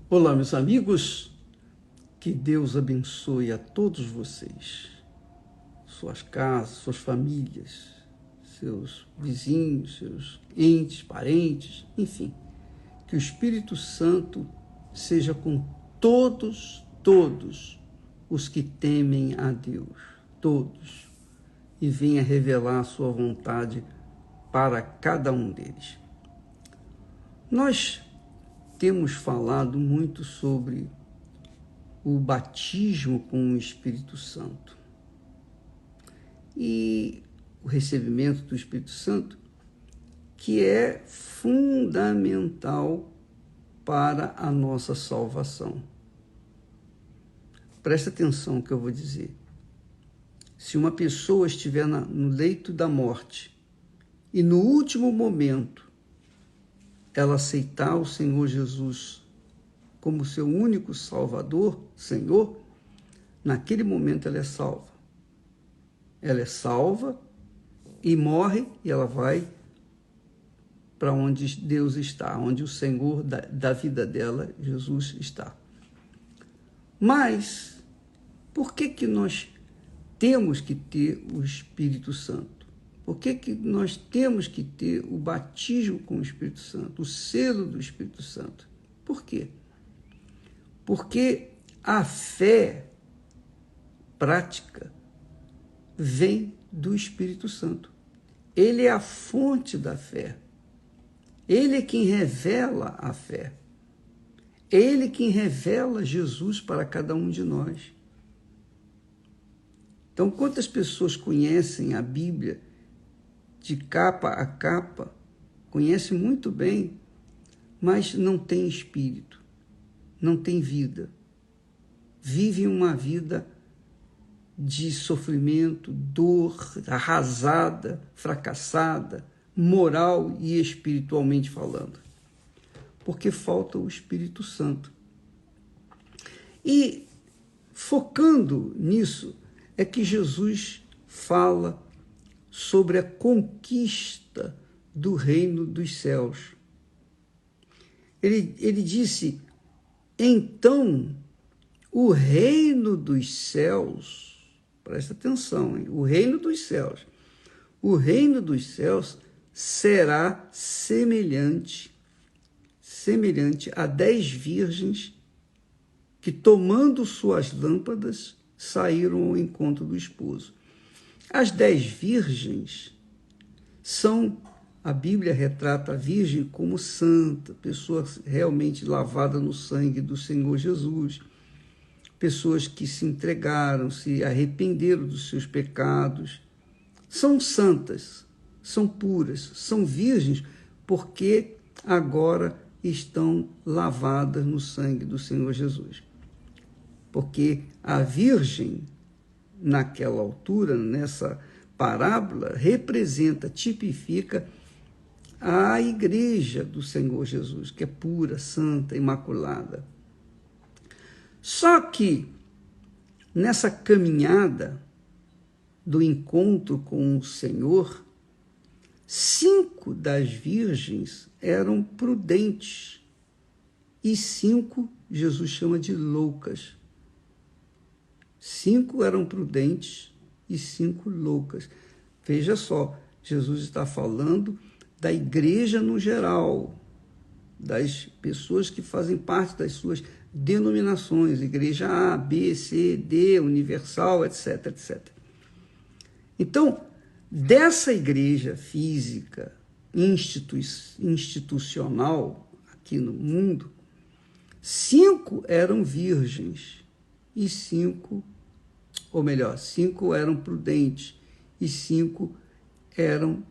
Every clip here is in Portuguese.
Olá, meus amigos, que Deus abençoe a todos vocês, suas casas, suas famílias, seus vizinhos, seus entes, parentes, enfim, que o Espírito Santo seja com todos os que temem a Deus, todos, e venha revelar a sua vontade para cada um deles. Nós temos falado muito sobre o batismo com o Espírito Santo e o recebimento do Espírito Santo, que é fundamental para a nossa salvação. Presta atenção no que eu vou dizer. Se uma pessoa estiver no leito da morte e no último momento ela aceitar o Senhor Jesus como seu único Salvador, Senhor, naquele momento ela é salva. Ela é salva e morre e ela vai para onde Deus está, onde o Senhor da vida dela, Jesus, está. Mas, por que nós temos que ter o Espírito Santo? Por que nós temos que ter o batismo com o Espírito Santo, o selo do Espírito Santo? Por quê? Porque a fé prática vem do Espírito Santo. Ele é a fonte da fé. Ele é quem revela a fé. Ele quem revela Jesus para cada um de nós. Então, quantas pessoas conhecem a Bíblia de capa a capa, conhecem muito bem, mas não têm espírito, não têm vida. Vivem uma vida de sofrimento, dor, arrasada, fracassada, moral e espiritualmente falando. Porque falta o Espírito Santo. E focando nisso, é que Jesus fala sobre a conquista do reino dos céus. Ele disse, então, o reino dos céus, presta atenção, hein? O reino dos céus será semelhante a 10 virgens que, tomando suas lâmpadas, saíram ao encontro do esposo. As 10 virgens a Bíblia retrata a virgem como santa, pessoa realmente lavada no sangue do Senhor Jesus, pessoas que se entregaram, se arrependeram dos seus pecados, são santas, são puras, são virgens, porque agora estão lavadas no sangue do Senhor Jesus. Porque a virgem, naquela altura, nessa parábola, representa, tipifica a igreja do Senhor Jesus, que é pura, santa, imaculada. Só que, nessa caminhada do encontro com o Senhor, 5 das virgens eram prudentes e 5 Jesus chama de loucas. 5 eram prudentes e 5 loucas. Veja só, Jesus está falando da igreja no geral, das pessoas que fazem parte das suas denominações, igreja A, B, C, D, universal, etc, etc. Então, dessa igreja física, institucional, aqui no mundo, 5 eram virgens e 5 eram prudentes e 5 eram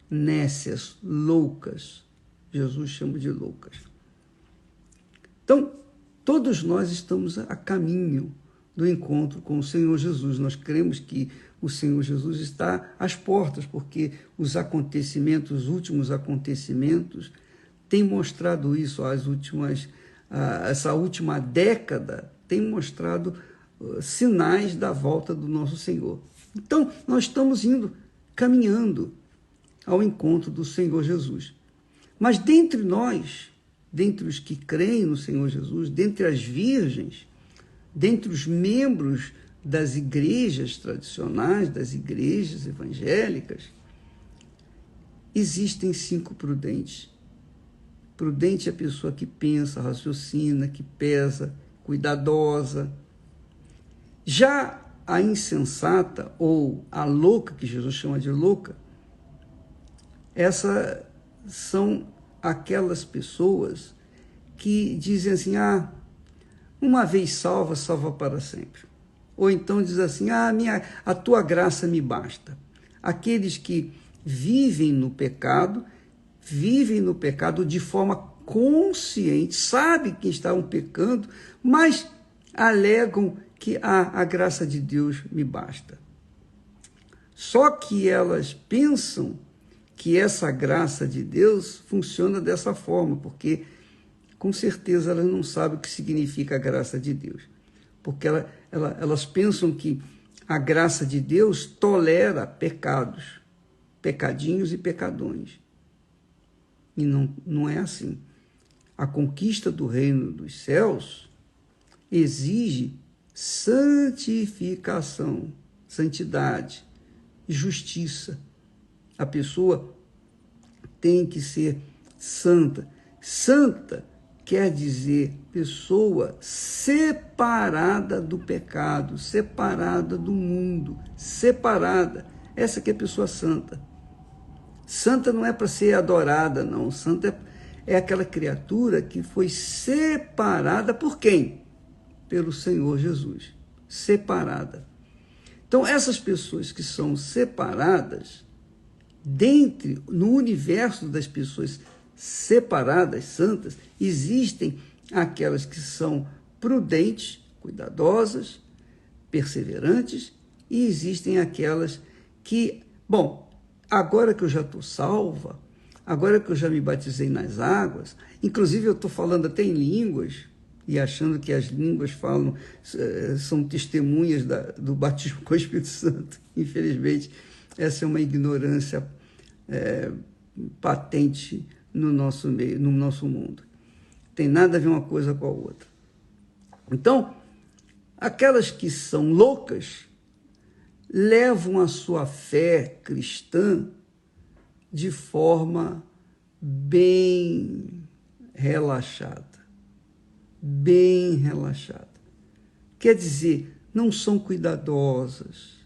nécias, loucas. Jesus chama de loucas. Então, todos nós estamos a caminho do encontro com o Senhor Jesus. Nós cremos que o Senhor Jesus está às portas, porque os últimos acontecimentos têm mostrado isso. Essa última década tem mostrado sinais da volta do nosso Senhor. Então, nós estamos caminhando ao encontro do Senhor Jesus. Mas dentre nós dentre os que creem no Senhor Jesus, dentre as virgens, dentre os membros das igrejas tradicionais, das igrejas evangélicas, existem 5 prudentes. Prudente é a pessoa que pensa, raciocina, que pesa, cuidadosa. Já a insensata, ou a louca, que Jesus chama de louca, essas são aquelas pessoas que dizem assim, uma vez salva, salva para sempre. Ou então diz assim, a tua graça me basta. Aqueles que vivem no pecado de forma consciente, sabem que estavam pecando, mas alegam que a graça de Deus me basta. Só que elas pensam que essa graça de Deus funciona dessa forma, porque com certeza elas não sabem o que significa a graça de Deus. Porque elas pensam que a graça de Deus tolera pecados, pecadinhos e pecadões. E não é assim. A conquista do reino dos céus exige santificação, santidade, justiça. A pessoa tem que ser santa. Santa quer dizer pessoa separada do pecado, separada do mundo, separada. Essa que é a pessoa santa. Santa não é para ser adorada, não. Santa é aquela criatura que foi separada por quem? Pelo Senhor Jesus. Separada. Então, essas pessoas que são separadas, no universo das pessoas separadas, santas, existem aquelas que são prudentes, cuidadosas, perseverantes, e existem aquelas que, agora que eu já estou salva, agora que eu já me batizei nas águas, inclusive eu estou falando até em línguas, e achando que as línguas são testemunhas do batismo com o Espírito Santo. Infelizmente, essa é uma ignorância patente no nosso meio, no nosso mundo. Tem nada a ver uma coisa com a outra. Então, aquelas que são loucas levam a sua fé cristã de forma bem relaxada. Bem relaxada. Quer dizer, não são cuidadosas,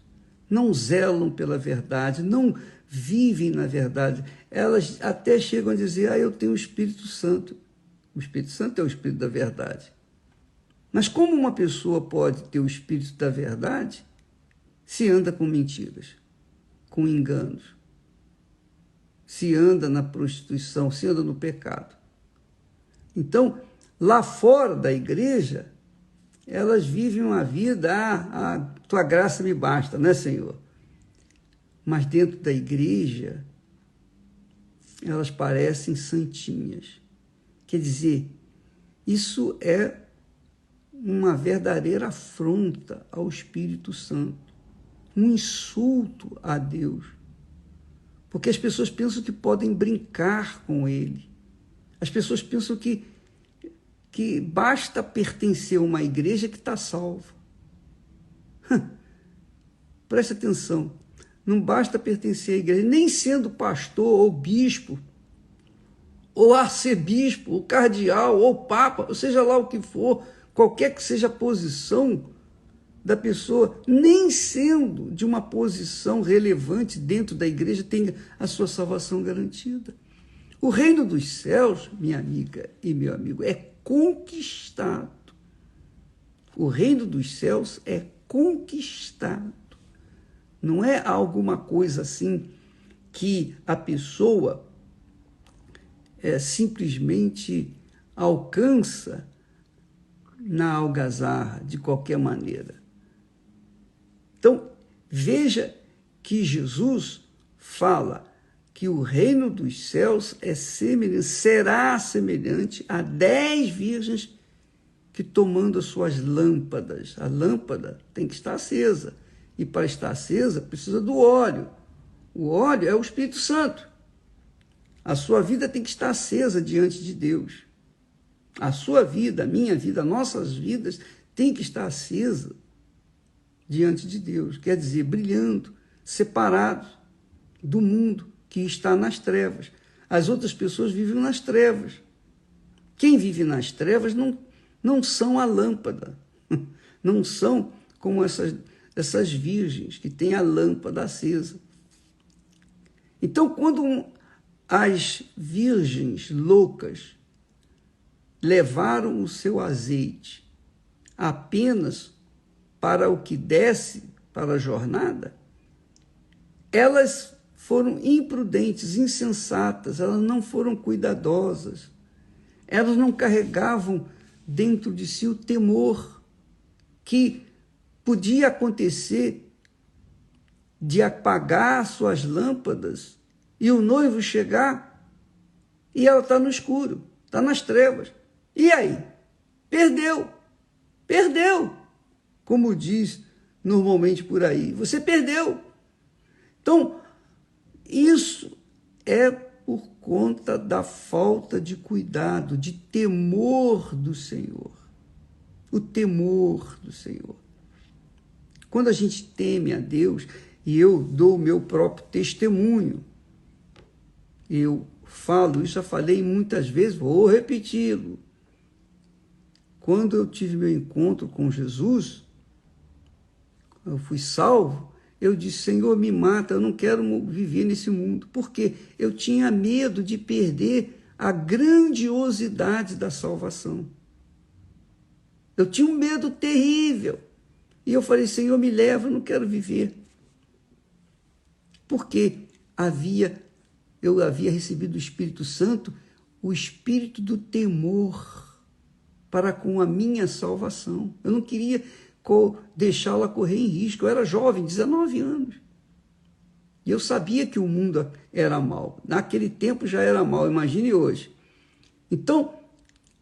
não zelam pela verdade, não vivem na verdade. Elas até chegam a dizer, eu tenho o Espírito Santo. O Espírito Santo é o Espírito da verdade. Mas como uma pessoa pode ter o Espírito da verdade se anda com mentiras, com enganos, se anda na prostituição, se anda no pecado? Então, lá fora da igreja, elas vivem uma vida, a tua graça me basta, né, Senhor? Mas dentro da igreja, elas parecem santinhas. Quer dizer, isso é uma verdadeira afronta ao Espírito Santo, um insulto a Deus, porque as pessoas pensam que podem brincar com Ele. As pessoas pensam que basta pertencer a uma igreja que está salvo. Preste atenção, não basta pertencer à igreja, nem sendo pastor ou bispo, ou arcebispo, ou cardeal, ou papa, ou seja lá o que for, qualquer que seja a posição da pessoa, nem sendo de uma posição relevante dentro da igreja, tem a sua salvação garantida. O reino dos céus, minha amiga e meu amigo, é conquistado. O reino dos céus é conquistado. Não é alguma coisa assim que a pessoa simplesmente alcança na algazarra, de qualquer maneira. Então, veja que Jesus fala que o reino dos céus será semelhante a 10 virgens que, tomando as suas lâmpadas, a lâmpada tem que estar acesa, e para estar acesa precisa do óleo. O óleo é o Espírito Santo. A sua vida tem que estar acesa diante de Deus. A sua vida, a minha vida, nossas vidas tem que estar acesa diante de Deus. Quer dizer, brilhando, separados do mundo que está nas trevas. As outras pessoas vivem nas trevas. Quem vive nas trevas não são a lâmpada, não são como essas virgens que têm a lâmpada acesa. Então, quando as virgens loucas levaram o seu azeite apenas para o que desce para a jornada, elas foram imprudentes, insensatas, elas não foram cuidadosas, elas não carregavam dentro de si o temor que podia acontecer de apagar suas lâmpadas e o noivo chegar e ela está no escuro, está nas trevas. E aí? Perdeu, como diz normalmente por aí, você perdeu. Então, isso é por conta da falta de cuidado, de temor do Senhor. O temor do Senhor. Quando a gente teme a Deus, e eu dou o meu próprio testemunho, eu falo, isso já falei muitas vezes, vou repeti-lo. Quando eu tive meu encontro com Jesus, eu fui salvo, eu disse, Senhor, me mata, eu não quero viver nesse mundo. Porque eu tinha medo de perder a grandiosidade da salvação. Eu tinha um medo terrível. E eu falei, Senhor, me leva, eu não quero viver. Porque eu havia recebido do Espírito Santo o espírito do temor para com a minha salvação. Eu não queria deixá-la correr em risco. Eu era jovem, 19 anos. E eu sabia que o mundo era mau. Naquele tempo já era mau, imagine hoje. Então,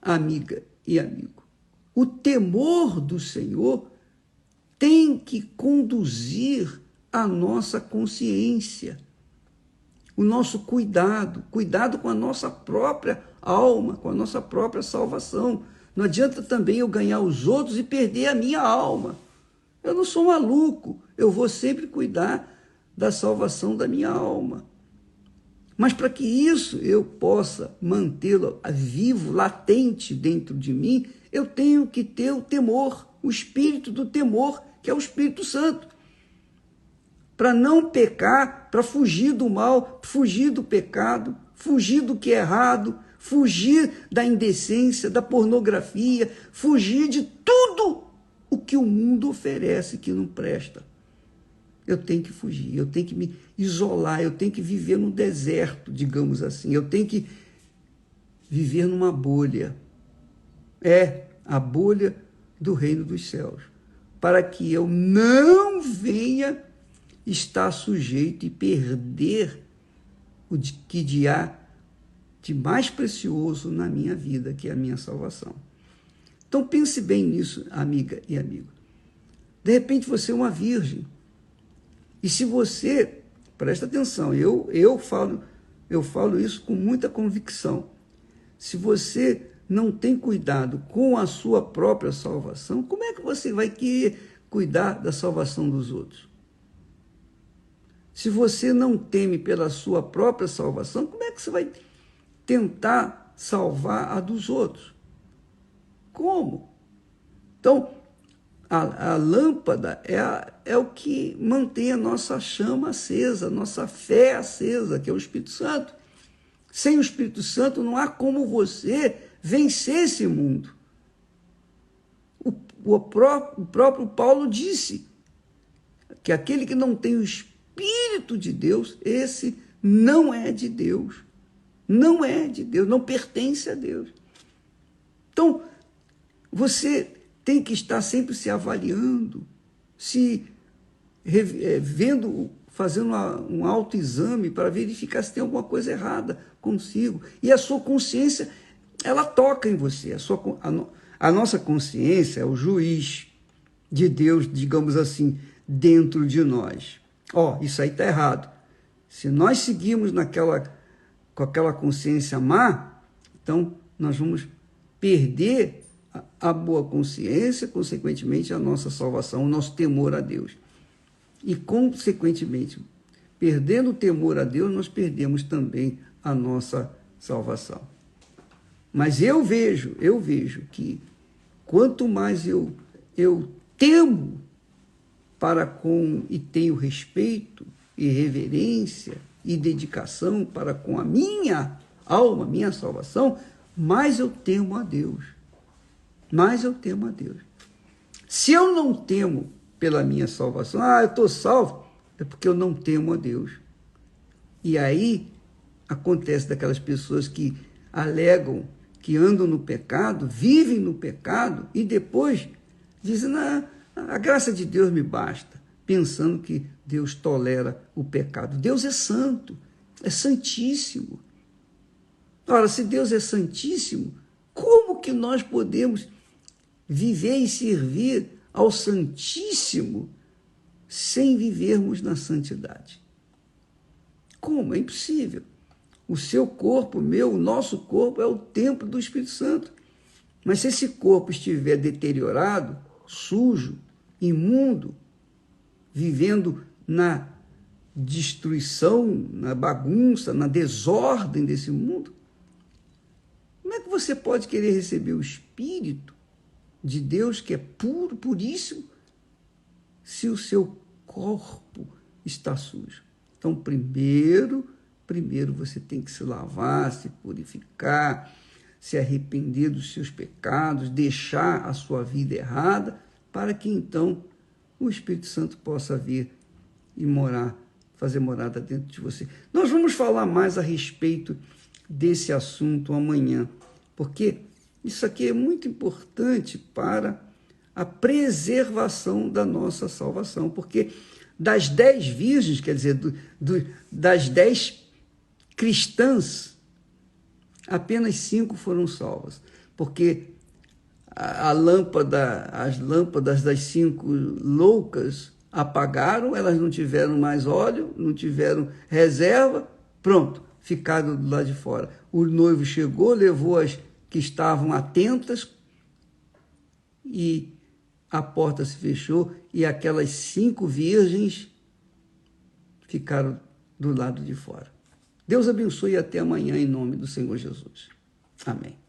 amiga e amigo, o temor do Senhor tem que conduzir a nossa consciência, o nosso cuidado com a nossa própria alma, com a nossa própria salvação. Não adianta também eu ganhar os outros e perder a minha alma. Eu não sou maluco, eu vou sempre cuidar da salvação da minha alma. Mas para que isso eu possa mantê-lo vivo, latente dentro de mim, eu tenho que ter o temor, o espírito do temor, que é o Espírito Santo. Para não pecar, para fugir do mal, fugir do pecado, fugir do que é errado, fugir da indecência, da pornografia, fugir de tudo o que o mundo oferece que não presta. Eu tenho que fugir, eu tenho que me isolar, eu tenho que viver no deserto, digamos assim, eu tenho que viver numa bolha. É a bolha do reino dos céus, para que eu não venha estar sujeito e perder o que há de mais precioso na minha vida, que é a minha salvação. Então pense bem nisso, amiga e amigo. De repente você é uma virgem. E se você, presta atenção, eu falo isso com muita convicção. Se você não tem cuidado com a sua própria salvação, como é que você vai querer cuidar da salvação dos outros? Se você não teme pela sua própria salvação, como é que você vai tentar salvar a dos outros? Como? Então, a lâmpada é o que mantém a nossa chama acesa, a nossa fé acesa, que é o Espírito Santo. Sem o Espírito Santo não há como você vencer esse mundo. O próprio Paulo disse que aquele que não tem o Espírito de Deus, esse não é de Deus. Não é de Deus, não pertence a Deus. Então, você tem que estar sempre se avaliando, se vendo, fazendo um autoexame para verificar se tem alguma coisa errada consigo. E a sua consciência, ela toca em você. A nossa consciência é o juiz de Deus, digamos assim, dentro de nós. Isso aí está errado. Se nós seguirmos com aquela consciência má, então nós vamos perder a boa consciência, consequentemente a nossa salvação, o nosso temor a Deus. E, consequentemente, perdendo o temor a Deus, nós perdemos também a nossa salvação. Mas eu vejo que quanto mais eu temo para com e tenho respeito e reverência e dedicação para com a minha alma, minha salvação, mais eu temo a Deus. Mais eu temo a Deus. Se eu não temo pela minha salvação, eu estou salvo, é porque eu não temo a Deus. E aí acontece daquelas pessoas que alegam que andam no pecado, vivem no pecado e depois dizem, a graça de Deus me basta, pensando que Deus tolera o pecado. Deus é santo, é santíssimo. Ora, se Deus é santíssimo, como que nós podemos viver e servir ao Santíssimo sem vivermos na santidade? Como? É impossível. O seu corpo, o nosso corpo é o templo do Espírito Santo. Mas se esse corpo estiver deteriorado, sujo, imundo, vivendo na destruição, na bagunça, na desordem desse mundo, como é que você pode querer receber o Espírito de Deus, que é puro, puríssimo, se o seu corpo está sujo? Então, primeiro você tem que se lavar, se purificar, se arrepender dos seus pecados, deixar a sua vida errada, para que então o Espírito Santo possa vir e fazer morada dentro de você. Nós vamos falar mais a respeito desse assunto amanhã, porque isso aqui é muito importante para a preservação da nossa salvação, porque das 10 virgens, quer dizer, das 10 cristãs, apenas 5 foram salvas, porque as lâmpadas das 5 loucas apagaram, elas não tiveram mais óleo, não tiveram reserva, pronto, ficaram do lado de fora. O noivo chegou, levou as que estavam atentas e a porta se fechou e aquelas 5 virgens ficaram do lado de fora. Deus abençoe e até amanhã em nome do Senhor Jesus. Amém.